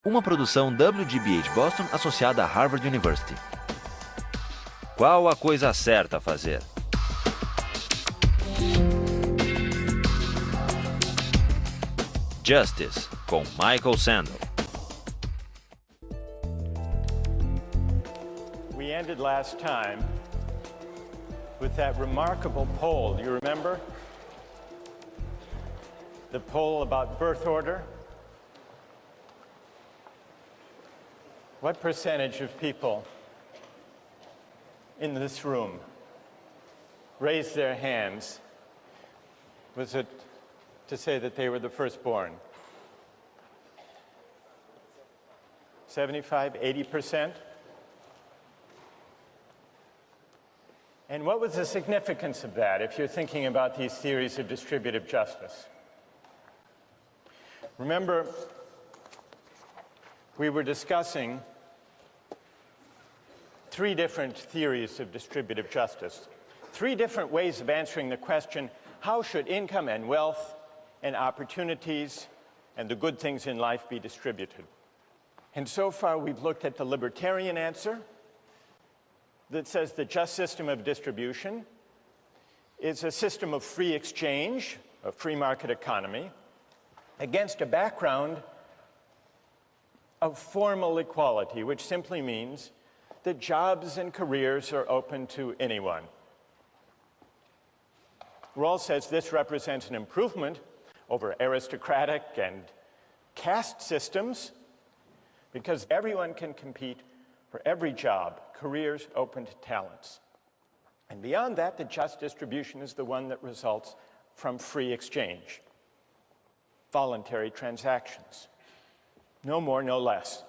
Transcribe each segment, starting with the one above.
Uma produção WGBH Boston associada a Harvard University. Qual a coisa certa a fazer? Justice, com Michael Sandel. We ended last time with that remarkable poll. Do you remember? The poll about birth order. What percentage of people in this room raised their hands? Was it to say that they were the firstborn? 75, 80%? And what was the significance of that if you're thinking about these theories of distributive justice? Remember, we were discussing three different theories of distributive justice, three different ways of answering the question, how should income and wealth and opportunities and the good things in life be distributed? And so far we've looked at the libertarian answer that says the just system of distribution is a system of free exchange, a free market economy, against a background of formal equality, which simply means that jobs and careers are open to anyone. Rawls says this represents an improvement over aristocratic and caste systems because everyone can compete for every job, careers open to talents. And beyond that, the just distribution is the one that results from free exchange, voluntary transactions. No more, no less.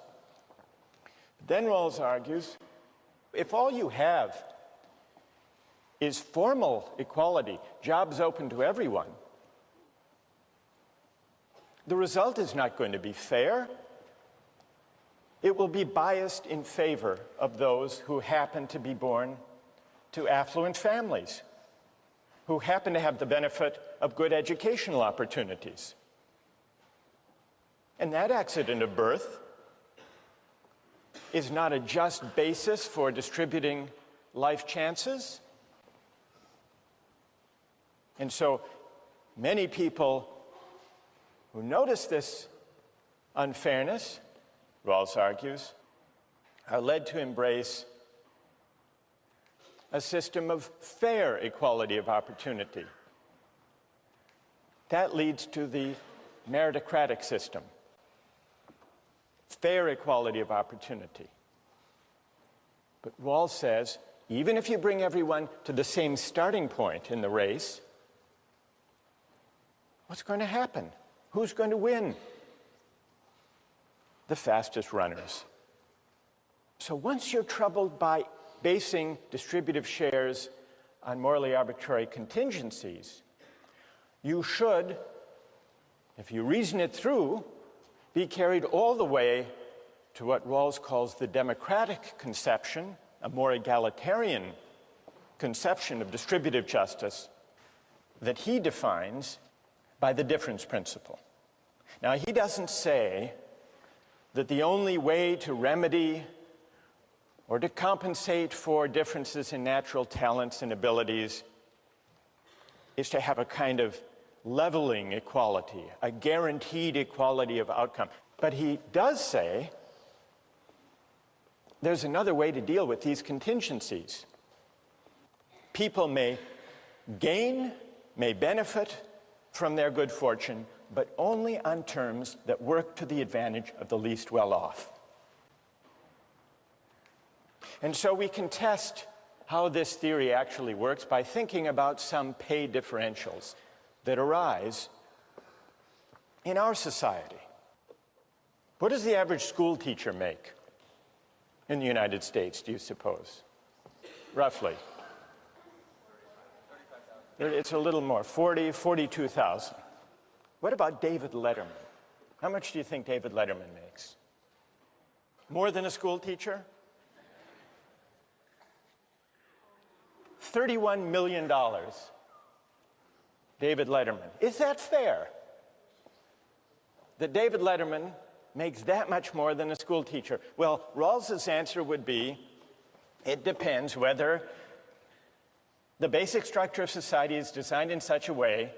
Then Rawls argues, if all you have is formal equality, jobs open to everyone, the result is not going to be fair. It will be biased in favor of those who happen to be born to affluent families, who happen to have the benefit of good educational opportunities. And that accident of birth is not a just basis for distributing life chances. And so many people who notice this unfairness, Rawls argues, are led to embrace a system of fair equality of opportunity. That leads to the meritocratic system. Fair equality of opportunity. But Rawls says, even if you bring everyone to the same starting point in the race, what's going to happen? Who's going to win? The fastest runners. So once you're troubled by basing distributive shares on morally arbitrary contingencies, you should, if you reason it through, be carried all the way to what Rawls calls the democratic conception, a more egalitarian conception of distributive justice that he defines by the difference principle. Now, he doesn't say that the only way to remedy or to compensate for differences in natural talents and abilities is to have a kind of leveling equality, a guaranteed equality of outcome. But he does say there's another way to deal with these contingencies. People may gain, may benefit from their good fortune, but only on terms that work to the advantage of the least well-off. And so we can test how this theory actually works by thinking about some pay differentials that arise in our society. What does the average school teacher make in the United States, do you suppose? Roughly. It's a little more, 42,000. What about David Letterman? How much do you think David Letterman makes? More than a school teacher? $31 million. David Letterman. Is that fair? That David Letterman makes that much more than a school teacher? Well, Rawls's answer would be, it depends whether the basic structure of society is designed in such a way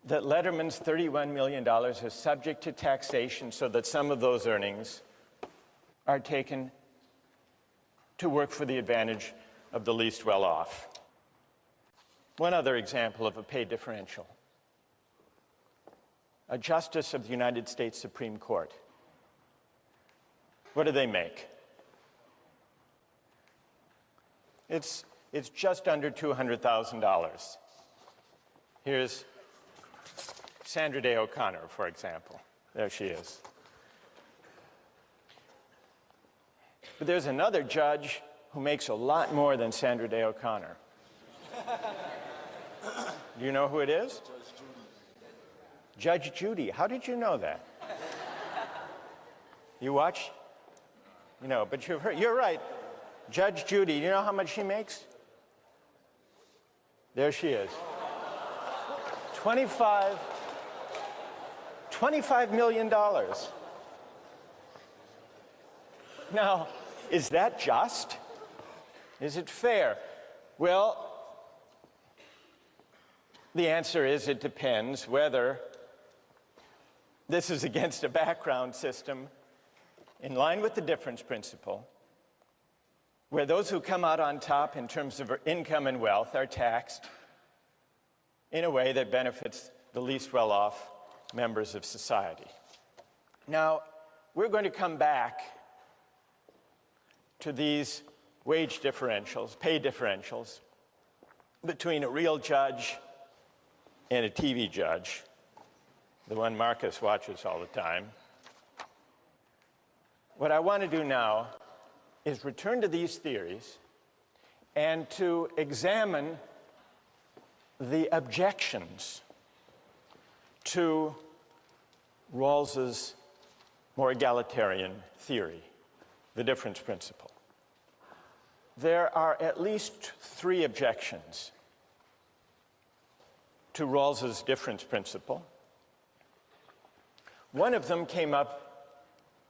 that Letterman's $31 million is subject to taxation so that some of those earnings are taken to work for the advantage of the least well-off. One other example of a pay differential. A justice of the United States Supreme Court. What do they make? It's just under $200,000. Here's Sandra Day O'Connor, for example. There she is. But there's another judge who makes a lot more than Sandra Day O'Connor. Do you know who it is? Judge Judy. How did you know that? You watch? You know, but you've heard. You're right. Judge Judy, you know how much she makes? There she is. $25 million. Now, is that just? Is it fair? Well, the answer is it depends whether this is against a background system in line with the difference principle, where those who come out on top in terms of income and wealth are taxed in a way that benefits the least well-off members of society. Now, we're going to come back to these wage differentials, pay differentials, between a real judge and a TV judge, the one Marcus watches all the time. What I want to do now is return to these theories and to examine the objections to Rawls's more egalitarian theory, the difference principle. There are at least 3 objections to Rawls's difference principle. One of them came up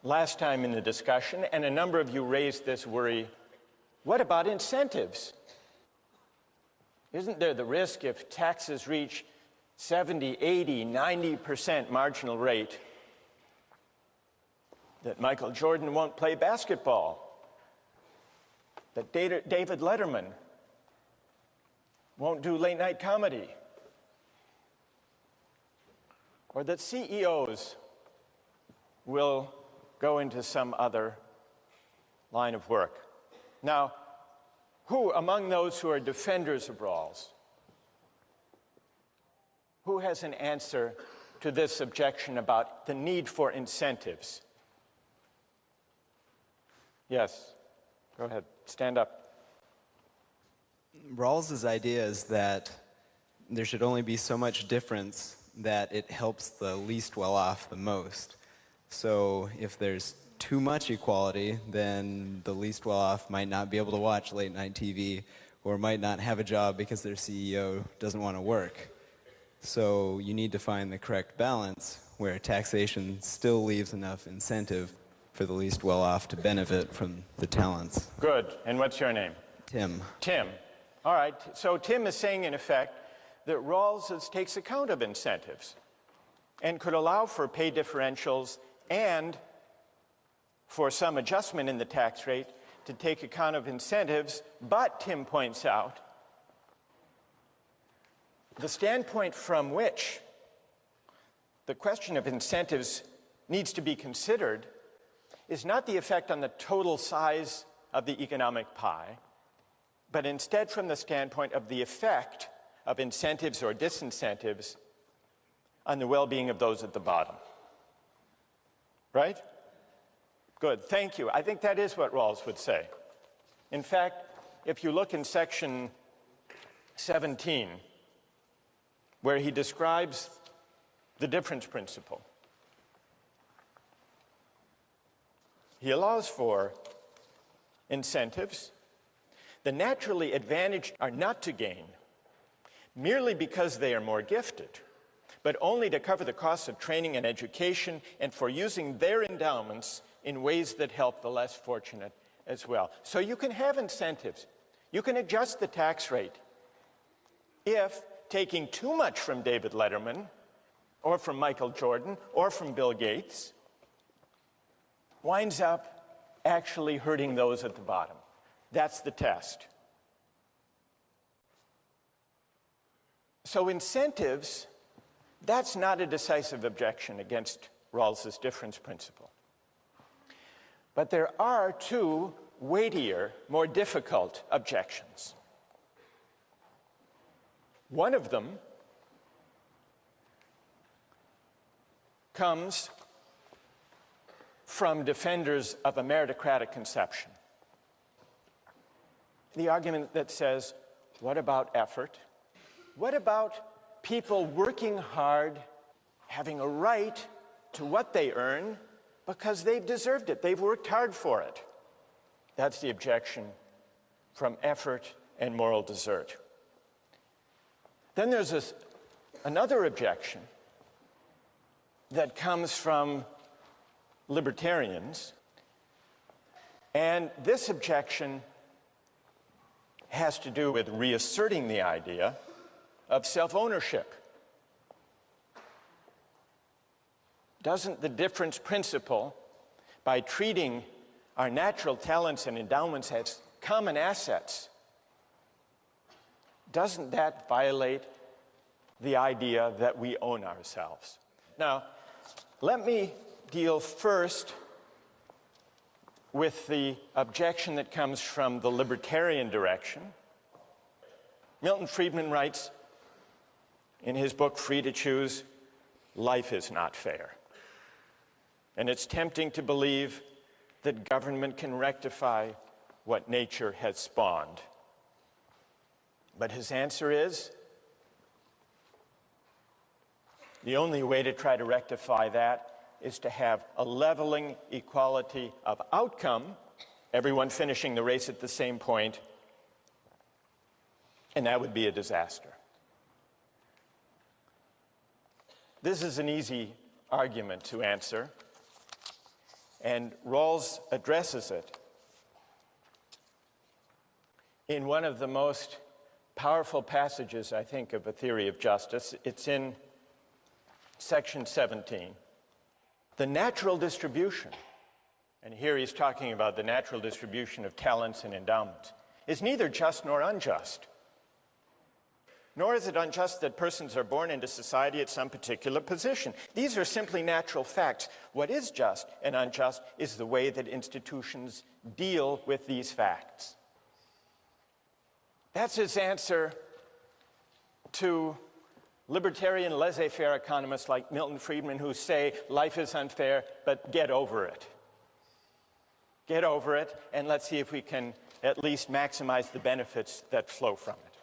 last time in the discussion, and a number of you raised this worry. What about incentives? Isn't there the risk if taxes reach 70, 80, 90% marginal rate that Michael Jordan won't play basketball? That David Letterman won't do late-night comedy? Or that CEOs will go into some other line of work? Now, who among those who are defenders of Rawls, who has an answer to this objection about the need for incentives? Yes, go ahead, stand up. Rawls's idea is that there should only be so much difference that it helps the least well-off the most. So if there's too much equality, then the least well-off might not be able to watch late-night TV or might not have a job because their CEO doesn't want to work. So you need to find the correct balance where taxation still leaves enough incentive for the least well-off to benefit from the talents. Good. And what's your name? Tim. Tim. All right. So Tim is saying, in effect, that Rawls takes account of incentives and could allow for pay differentials and for some adjustment in the tax rate to take account of incentives. But, Tim points out, the standpoint from which the question of incentives needs to be considered is not the effect on the total size of the economic pie, but instead from the standpoint of the effect of incentives or disincentives on the well-being of those at the bottom. Right? Good, thank you. I think that is what Rawls would say. In fact, if you look in section 17, where he describes the difference principle, he allows for incentives. The naturally advantaged are not to gain merely because they are more gifted, but only to cover the costs of training and education and for using their endowments in ways that help the less fortunate as well. So you can have incentives. You can adjust the tax rate if taking too much from David Letterman or from Michael Jordan or from Bill Gates winds up actually hurting those at the bottom. That's the test. So incentives, that's not a decisive objection against Rawls's difference principle. But there are two weightier, more difficult objections. One of them comes from defenders of a meritocratic conception. The argument that says, what about effort? What about people working hard, having a right to what they earn because they've deserved it, they've worked hard for it? That's the objection from effort and moral desert. Then there's another objection that comes from libertarians, and this objection has to do with reasserting the idea of self-ownership. Doesn't the difference principle, by treating our natural talents and endowments as common assets, doesn't that violate the idea that we own ourselves? Now, let me deal first with the objection that comes from the libertarian direction. Milton Friedman writes in his book, Free to Choose, life is not fair. And it's tempting to believe that government can rectify what nature has spawned. But his answer is, the only way to try to rectify that is to have a leveling equality of outcome, everyone finishing the race at the same point, and that would be a disaster. This is an easy argument to answer, and Rawls addresses it in one of the most powerful passages, I think, of A Theory of Justice. It's in section 17. The natural distribution, and here he's talking about the natural distribution of talents and endowments, is neither just nor unjust. Nor is it unjust that persons are born into society at some particular position. These are simply natural facts. What is just and unjust is the way that institutions deal with these facts. That's his answer to libertarian laissez-faire economists like Milton Friedman, who say life is unfair, but get over it. Get over it, and let's see if we can at least maximize the benefits that flow from it.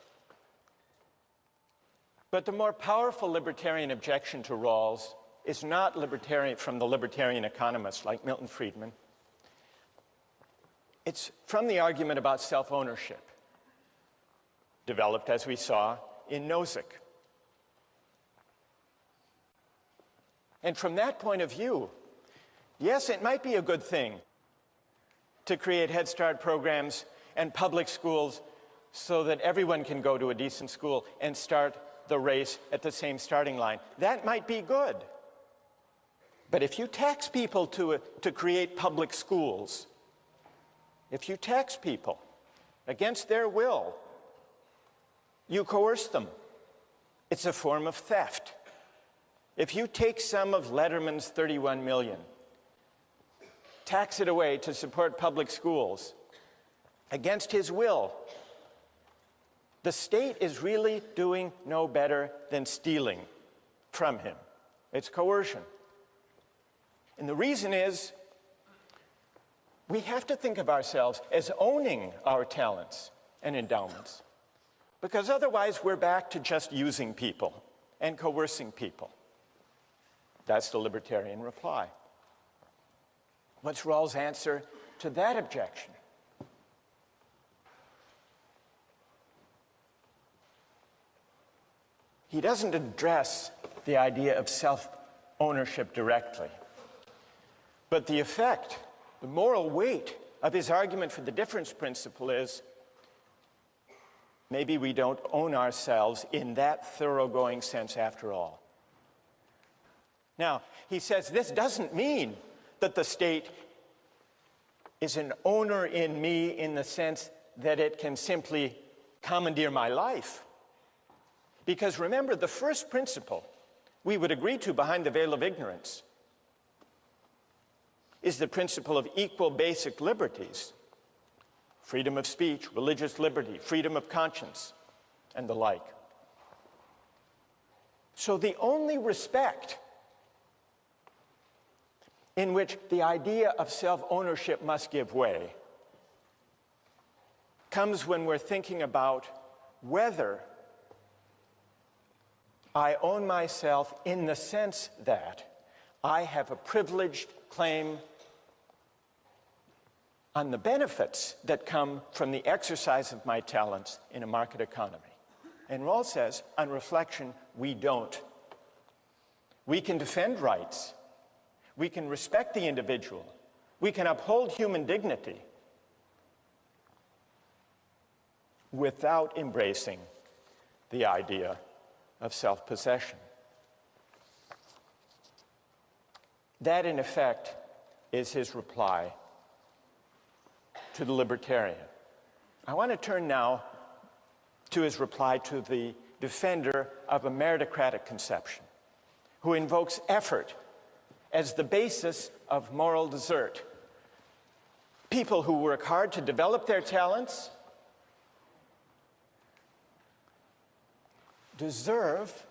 But the more powerful libertarian objection to Rawls is not libertarian from the libertarian economists like Milton Friedman. It's from the argument about self-ownership, developed, as we saw, in Nozick. And from that point of view, yes, it might be a good thing to create Head Start programs and public schools so that everyone can go to a decent school and start the race at the same starting line. That might be good. But if you tax people to create public schools, if you tax people against their will, you coerce them. It's a form of theft. If you take some of Letterman's $31 million, tax it away to support public schools against his will, the state is really doing no better than stealing from him. It's coercion. And the reason is, we have to think of ourselves as owning our talents and endowments, because otherwise we're back to just using people and coercing people. That's the libertarian reply. What's Rawls' answer to that objection? He doesn't address the idea of self-ownership directly. But the effect, the moral weight of his argument for the difference principle is maybe we don't own ourselves in that thoroughgoing sense after all. Now, he says this doesn't mean that the state is an owner in me in the sense that it can simply commandeer my life. Because remember, the first principle we would agree to behind the veil of ignorance is the principle of equal basic liberties: freedom of speech, religious liberty, freedom of conscience, and the like. So the only respect in which the idea of self-ownership must give way comes when we're thinking about whether I own myself in the sense that I have a privileged claim on the benefits that come from the exercise of my talents in a market economy. And Rawls says, on reflection, we don't. We can defend rights. We can respect the individual. We can uphold human dignity without embracing the idea of self-possession. That, in effect, is his reply to the libertarian. I want to turn now to his reply to the defender of a meritocratic conception, who invokes effort as the basis of moral desert. People who work hard to develop their talents deserve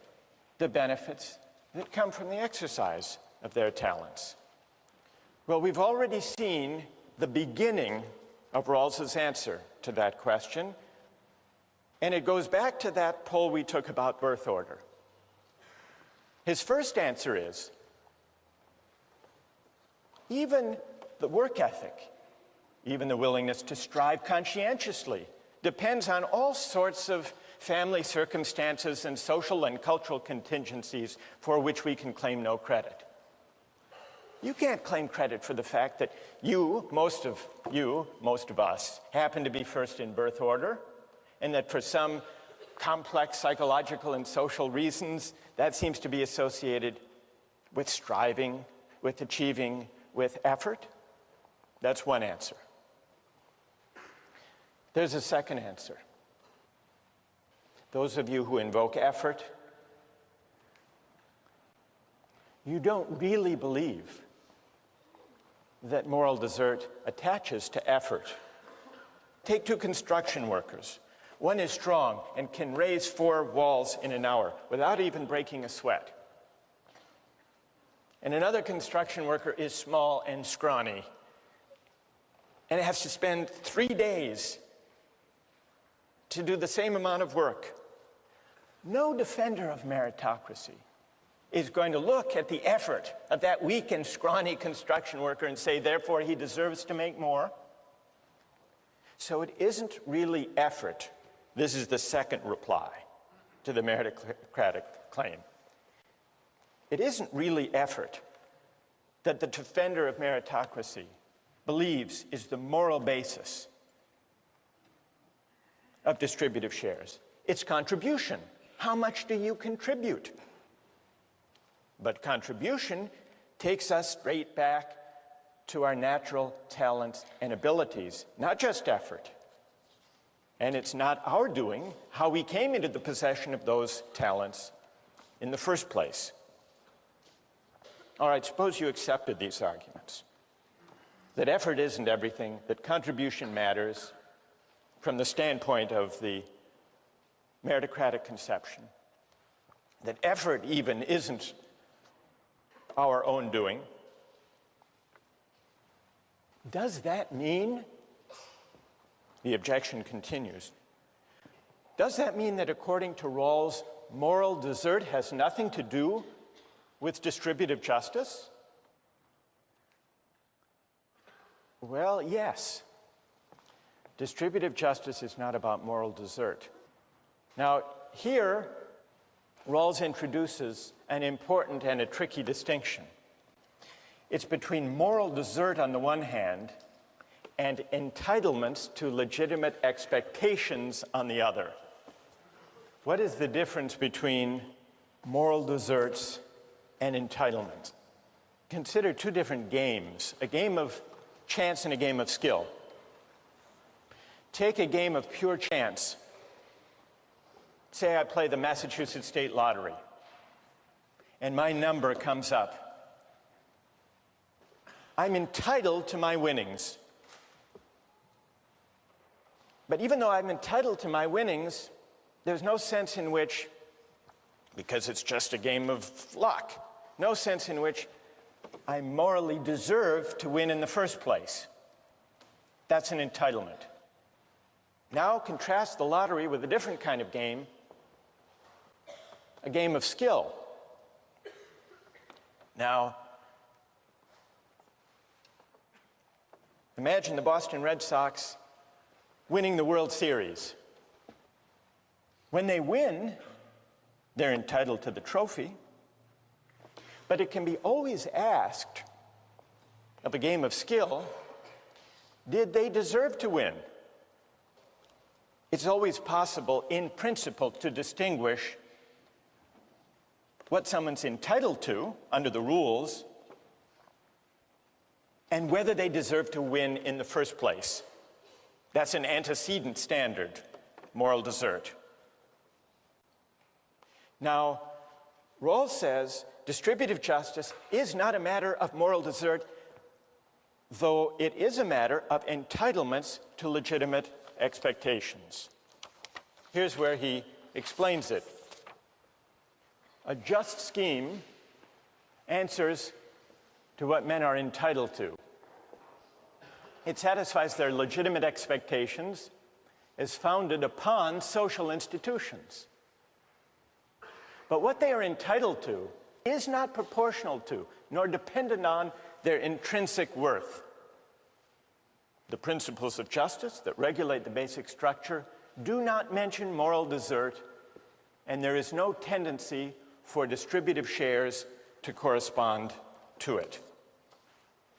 the benefits that come from the exercise of their talents. Well, we've already seen the beginning of Rawls's answer to that question, and it goes back to that poll we took about birth order. His first answer is, even the work ethic, even the willingness to strive conscientiously, depends on all sorts of family circumstances and social and cultural contingencies for which we can claim no credit. You can't claim credit for the fact that most of us, happen to be first in birth order, and that for some complex psychological and social reasons, that seems to be associated with striving, with achieving, with effort. That's one answer. There's a second answer. Those of you who invoke effort, you don't really believe that moral desert attaches to effort. Take two construction workers. One is strong and can raise 4 walls in an hour without even breaking a sweat. And another construction worker is small and scrawny and has to spend 3 days to do the same amount of work. No defender of meritocracy is going to look at the effort of that weak and scrawny construction worker and say, therefore, he deserves to make more. So it isn't really effort. This is the second reply to the meritocratic claim. It isn't really effort that the defender of meritocracy believes is the moral basis of distributive shares. It's contribution. How much do you contribute? But contribution takes us straight back to our natural talents and abilities, not just effort. And it's not our doing how we came into the possession of those talents in the first place. All right, suppose you accepted these arguments, that effort isn't everything, that contribution matters from the standpoint of the meritocratic conception, that effort even isn't our own doing. Does that mean, the objection continues, does that mean that according to Rawls, moral desert has nothing to do with distributive justice? Well, yes. Distributive justice is not about moral desert. Now, here, Rawls introduces an important and a tricky distinction. It's between moral desert on the one hand and entitlements to legitimate expectations on the other. What is the difference between moral deserts and entitlements? Consider two different games, a game of chance and a game of skill. Take a game of pure chance. Say I play the Massachusetts State Lottery, and my number comes up. I'm entitled to my winnings. But even though I'm entitled to my winnings, there's no sense in which, because it's just a game of luck, no sense in which I morally deserve to win in the first place. That's an entitlement. Now contrast the lottery with a different kind of game, a game of skill. Now, imagine the Boston Red Sox winning the World Series. When they win, they're entitled to the trophy, but it can be always asked of a game of skill, did they deserve to win? It's always possible, in principle, to distinguish what someone's entitled to under the rules and whether they deserve to win in the first place. That's an antecedent standard, moral desert. Now, Rawls says distributive justice is not a matter of moral desert, though it is a matter of entitlements to legitimate expectations. Here's where he explains it. A just scheme answers to what men are entitled to. It satisfies their legitimate expectations, is founded upon social institutions. But what they are entitled to is not proportional to, nor dependent on, their intrinsic worth. The principles of justice that regulate the basic structure do not mention moral desert, and there is no tendency for distributive shares to correspond to it.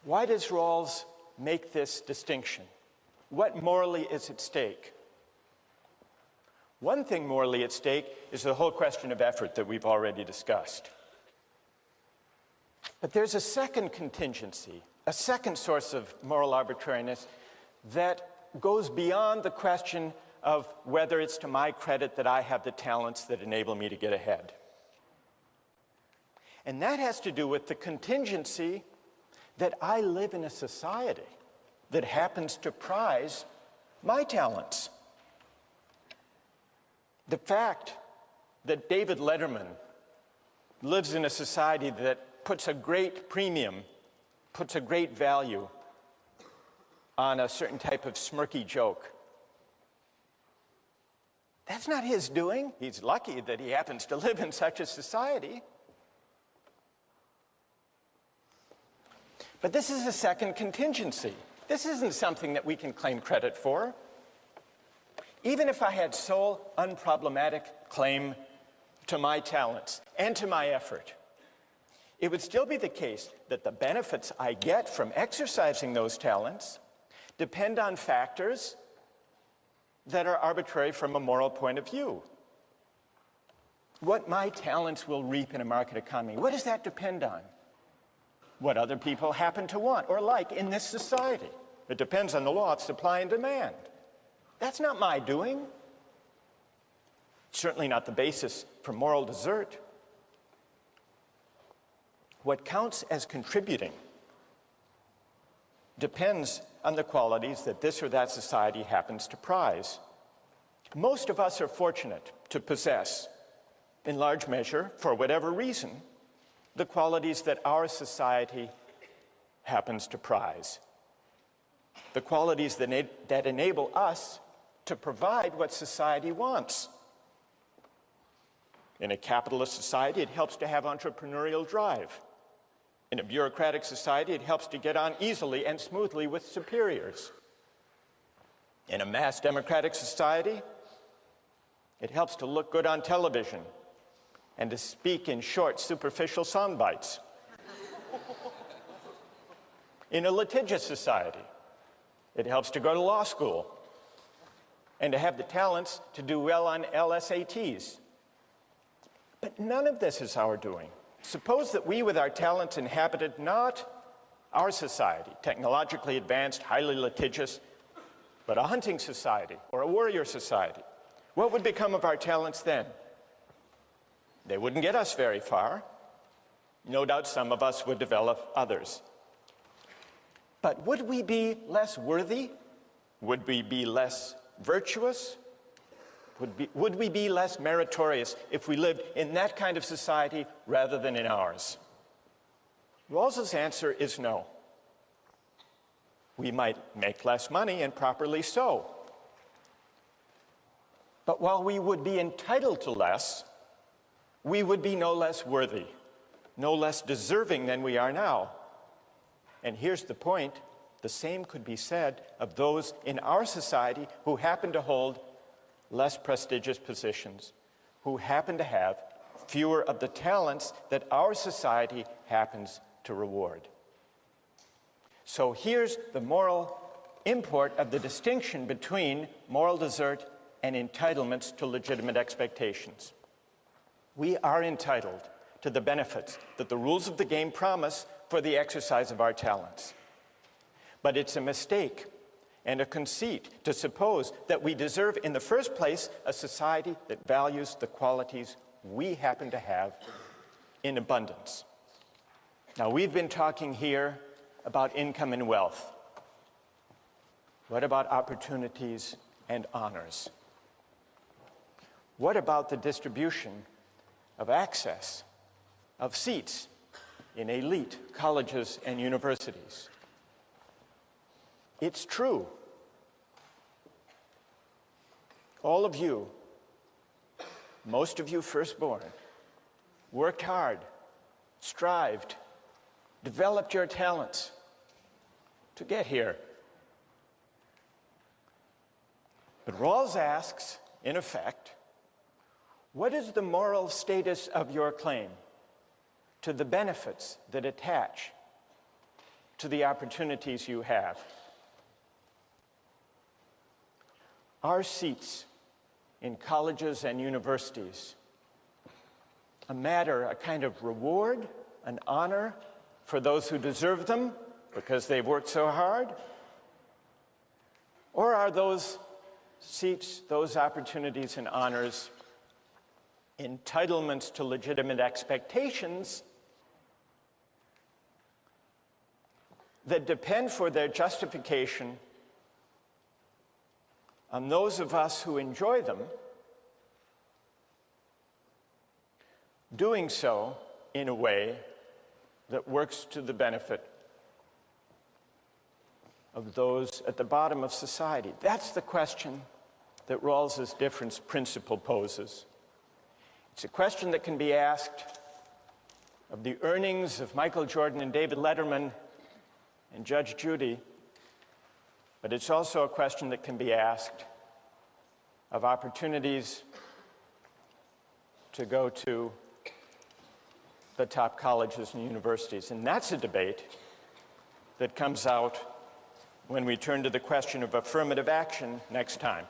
Why does Rawls make this distinction? What morally is at stake? One thing morally at stake is the whole question of effort that we've already discussed. But there's a second contingency, a second source of moral arbitrariness that goes beyond the question of whether it's to my credit that I have the talents that enable me to get ahead. And that has to do with the contingency that I live in a society that happens to prize my talents. The fact that David Letterman lives in a society that puts a great premium, puts a great value on a certain type of smirky joke, that's not his doing. He's lucky that he happens to live in such a society. But this is a second contingency. This isn't something that we can claim credit for. Even if I had sole, unproblematic claim to my talents and to my effort, it would still be the case that the benefits I get from exercising those talents depend on factors that are arbitrary from a moral point of view. What my talents will reap in a market economy, what does that depend on? What other people happen to want or like in this society. It depends on the law of supply and demand. That's not my doing. Certainly not the basis for moral desert. What counts as contributing depends on the qualities that this or that society happens to prize. Most of us are fortunate to possess, in large measure, for whatever reason, the qualities that our society happens to prize. The qualities that enable us to provide what society wants. In a capitalist society, it helps to have entrepreneurial drive. In a bureaucratic society, it helps to get on easily and smoothly with superiors. In a mass democratic society, it helps to look good on television and to speak in short, superficial sound bites. In a litigious society, it helps to go to law school and to have the talents to do well on LSATs. But none of this is our doing. Suppose that we, with our talents, inhabited not our society, technologically advanced, highly litigious, but a hunting society or a warrior society. What would become of our talents then? They wouldn't get us very far. No doubt some of us would develop others. But would we be less worthy? Would we be less virtuous? Would we be less meritorious if we lived in that kind of society rather than in ours? Rawls's answer is no. We might make less money, and properly so. But while we would be entitled to less, we would be no less worthy, no less deserving than we are now. And here's the point: the same could be said of those in our society who happen to hold less prestigious positions, who happen to have fewer of the talents that our society happens to reward. So here's the moral import of the distinction between moral desert and entitlements to legitimate expectations. We are entitled to the benefits that the rules of the game promise for the exercise of our talents. But it's a mistake and a conceit to suppose that we deserve in the first place a society that values the qualities we happen to have in abundance. Now, we've been talking here about income and wealth. What about opportunities and honors? What about the distribution of access, of seats in elite colleges and universities? It's true. All of you, most of you firstborn, worked hard, strived, developed your talents to get here. But Rawls asks, in effect, what is the moral status of your claim to the benefits that attach to the opportunities you have? Are seats in colleges and universities a matter, a kind of reward, an honor for those who deserve them because they've worked so hard? Or are those seats, those opportunities and honors, entitlements to legitimate expectations that depend for their justification on those of us who enjoy them doing so in a way that works to the benefit of those at the bottom of society? That's the question that Rawls's difference principle poses. It's a question that can be asked of the earnings of Michael Jordan and David Letterman and Judge Judy, but it's also a question that can be asked of opportunities to go to the top colleges and universities. And that's a debate that comes out when we turn to the question of affirmative action next time.